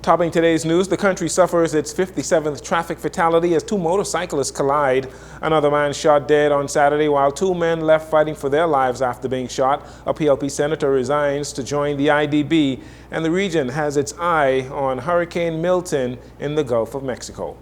Topping today's news, the country suffers its 57th traffic fatality as two motorcyclists collide. Another man shot dead on Saturday while two men left fighting for their lives after being shot. A PLP senator resigns to join the IDB, and the region has its eye on Hurricane Milton in the Gulf of Mexico.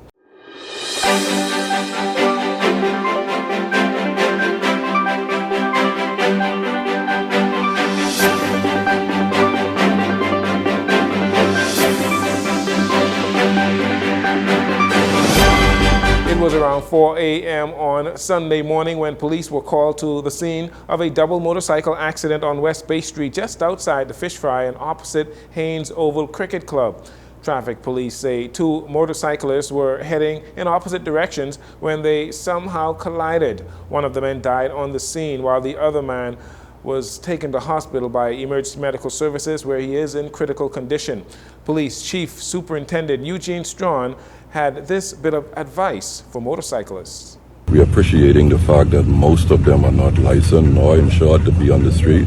It was around 4 a.m. on Sunday morning when police were called to the scene of a double motorcycle accident on West Bay Street just outside the Fish Fry and opposite Haynes Oval Cricket Club. Traffic police say two motorcyclists were heading in opposite directions when they somehow collided. One of the men died on the scene while the other man was taken to hospital by emergency medical services where he is in critical condition. Police Chief Superintendent Eugene Strawn had this bit of advice for motorcyclists. We're appreciating the fact that most of them are not licensed nor insured to be on the street,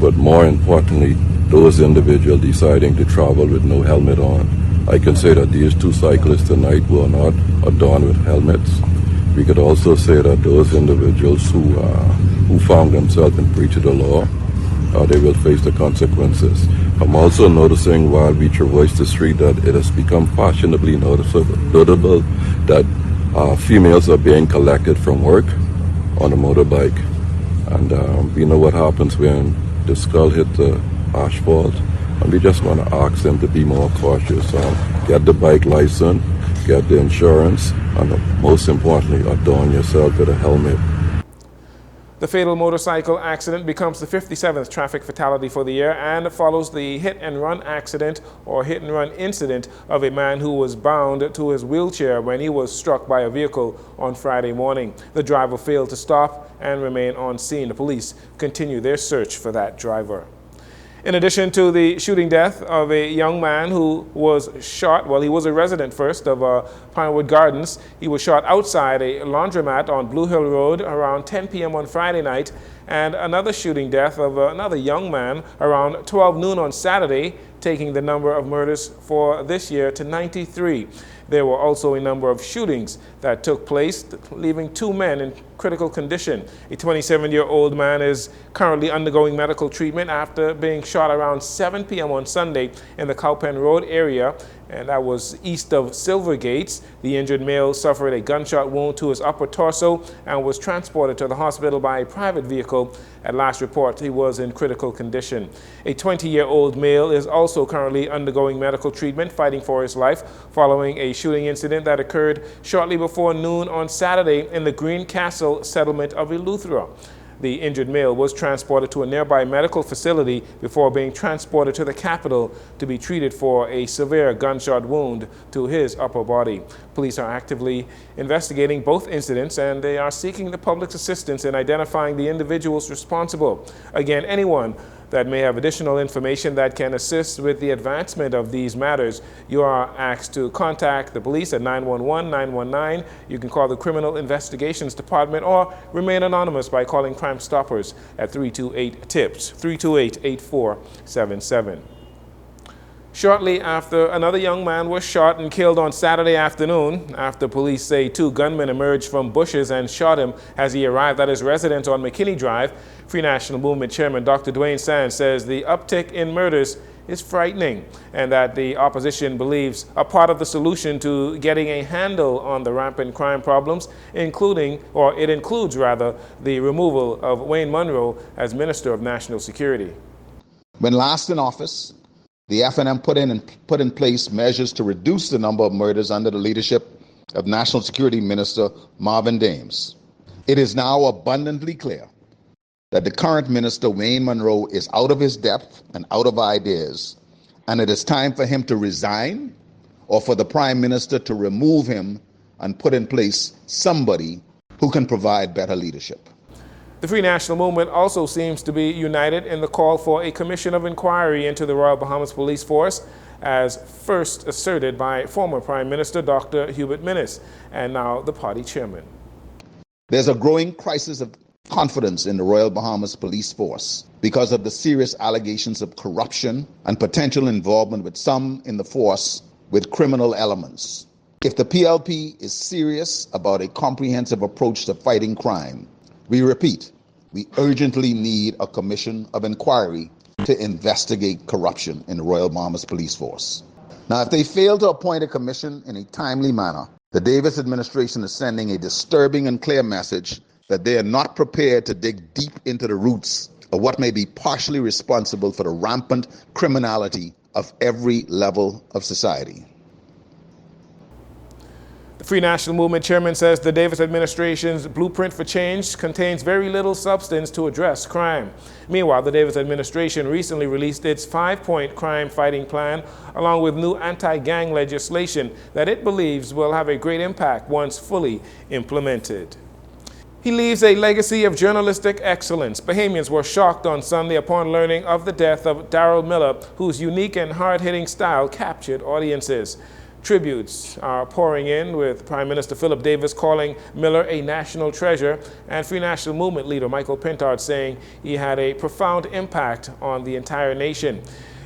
but more importantly, those individuals deciding to travel with no helmet on. I can say that these two cyclists tonight were not adorned with helmets. We could also say that those individuals who found themselves in breach of the law, they will face the consequences. I'm also noticing while we traverse the street that it has become fashionably notable that females are being collected from work on a motorbike. And we know what happens when the skull hits the asphalt. And we just want to ask them to be more cautious. Get the bike license, get the insurance, and most importantly, adorn yourself with a helmet. The fatal motorcycle accident becomes the 57th traffic fatality for the year and follows the hit-and-run accident or hit-and-run incident of a man who was bound to his wheelchair when he was struck by a vehicle on Friday morning. The driver failed to stop and remain on scene. The police continue their search for that driver. In addition to the shooting death of a young man who was shot, well, he was a resident first of Pinewood Gardens. He was shot outside a laundromat on Blue Hill Road around 10 p.m. on Friday night, and another shooting death of another young man around 12 noon on Saturday, taking the number of murders for this year to 93. There were also a number of shootings that took place, leaving two men in critical condition. A 27-year-old man is currently undergoing medical treatment after being shot around 7 p.m. on Sunday in the Cowpen Road area, and that was east of Silvergates. The injured male suffered a gunshot wound to his upper torso and was transported to the hospital by a private vehicle. At last report, he was in critical condition. A 20-year-old male is also currently undergoing medical treatment, fighting for his life, following a shooting incident that occurred shortly before noon on Saturday in the Greencastle settlement of Eleuthera. The injured male was transported to a nearby medical facility before being transported to the capital to be treated for a severe gunshot wound to his upper body. Police are actively investigating both incidents, and they are seeking the public's assistance in identifying the individuals responsible. Again, anyone that may have additional information that can assist with the advancement of these matters, you are asked to contact the police at 911-919. You can call the Criminal Investigations Department or remain anonymous by calling Crime Stoppers at 328-TIPS, 328-8477. Shortly after, another young man was shot and killed on Saturday afternoon after police say two gunmen emerged from bushes and shot him as he arrived at his residence on McKinney Drive. Free National Movement Chairman Dr. Dwayne Sands says the uptick in murders is frightening and that the opposition believes a part of the solution to getting a handle on the rampant crime problems includes the removal of Wayne Munro as Minister of National Security. When last in office, the FNM put in place measures to reduce the number of murders under the leadership of National Security Minister Marvin Dames. It is now abundantly clear that the current minister, Wayne Munro, is out of his depth and out of ideas, and it is time for him to resign or for the Prime Minister to remove him and put in place somebody who can provide better leadership. The Free National Movement also seems to be united in the call for a commission of inquiry into the Royal Bahamas Police Force, as first asserted by former Prime Minister Dr. Hubert Minnis, and now the party chairman. There's a growing crisis of confidence in the Royal Bahamas Police Force because of the serious allegations of corruption and potential involvement with some in the force with criminal elements. If the PLP is serious about a comprehensive approach to fighting crime, we repeat, we urgently need a commission of inquiry to investigate corruption in the Royal Bahamas Police Force. Now, if they fail to appoint a commission in a timely manner, the Davis administration is sending a disturbing and clear message that they are not prepared to dig deep into the roots of what may be partially responsible for the rampant criminality of every level of society. The Free National Movement chairman says the Davis administration's blueprint for change contains very little substance to address crime. Meanwhile, the Davis administration recently released its 5-point crime fighting plan, along with new anti-gang legislation that it believes will have a great impact once fully implemented. He leaves a legacy of journalistic excellence. Bahamians were shocked on Sunday upon learning of the death of Daryl Miller, whose unique and hard-hitting style captured audiences. Tributes are pouring in, with Prime Minister Philip Davis calling Miller a national treasure, and Free National Movement leader Michael Pintard saying he had a profound impact on the entire nation.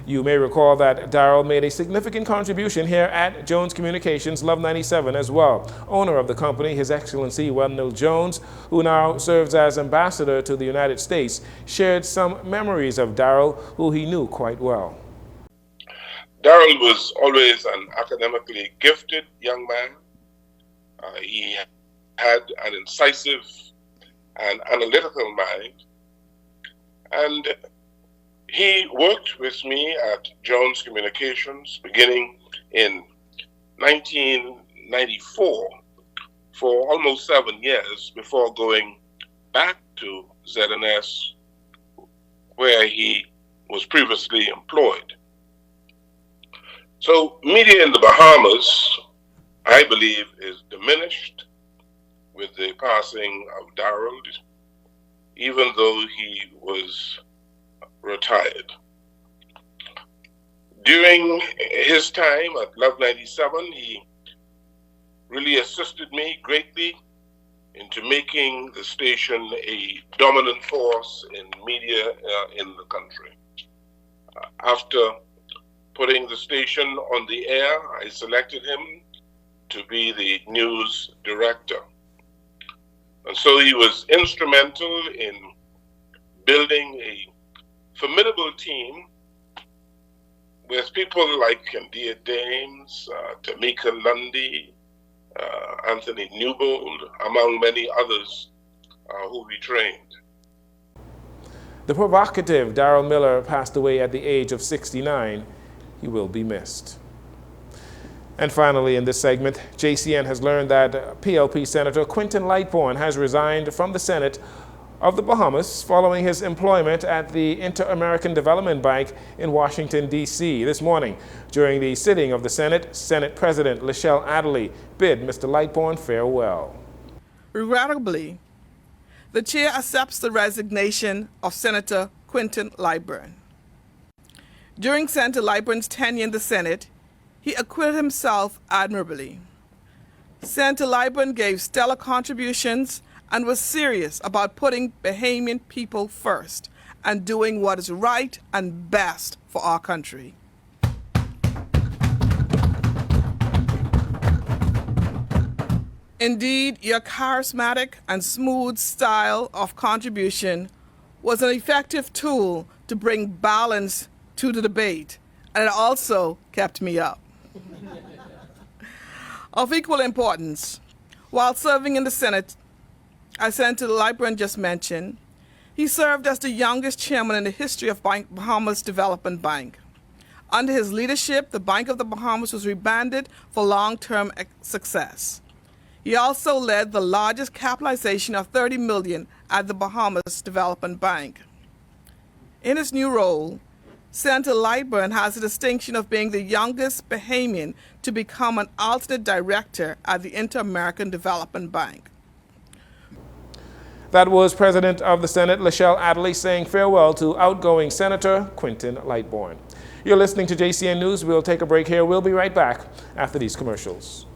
You may recall that Daryl made a significant contribution here at Jones Communications Love 97 as well. Owner of the company, His Excellency Wendell Jones, who now serves as ambassador to the United States, shared some memories of Daryl, who he knew quite well. Daryl was always an academically gifted young man. He had an incisive and analytical mind. And he worked with me at Jones Communications beginning in 1994 for almost 7 years before going back to ZNS, where he was previously employed. So media in the Bahamas, I believe, is diminished with the passing of Daryl, even though he was retired. During his time at Love 97, he really assisted me greatly into making the station a dominant force in media in the country. After putting the station on the air, I selected him to be the news director. And so he was instrumental in building a formidable team with people like Candia Dames, Tamika Lundy, Anthony Newbold, among many others who we trained. The provocative Daryl Miller passed away at the age of 69. He will be missed. And finally, in this segment, JCN has learned that PLP Senator Quinton Lightborn has resigned from the Senate of the Bahamas following his employment at the Inter-American Development Bank in Washington, D.C. This morning, during the sitting of the Senate, Senate President Lachelle Adderley bid Mr. Lightborn farewell. Regrettably, the chair accepts the resignation of Senator Quinton Lightborn. During Senator Lightborn's tenure in the Senate, he acquitted himself admirably. Senator Lightborn gave stellar contributions and was serious about putting Bahamian people first and doing what is right and best for our country. Indeed, your charismatic and smooth style of contribution was an effective tool to bring balance to the debate, and it also kept me up. Of equal importance, while serving in the Senate, as Senator Lightborn just mentioned, he served as the youngest chairman in the history of Bahamas Development Bank. Under his leadership, the Bank of the Bahamas was rebranded for long-term success. He also led the largest capitalization of $30 million at the Bahamas Development Bank. In his new role, Senator Lightborn has the distinction of being the youngest Bahamian to become an alternate director at the Inter-American Development Bank. That was President of the Senate Lachelle Adderley saying farewell to outgoing Senator Quinton Lightborn. You're listening to JCN News. We'll take a break here. We'll be right back after these commercials.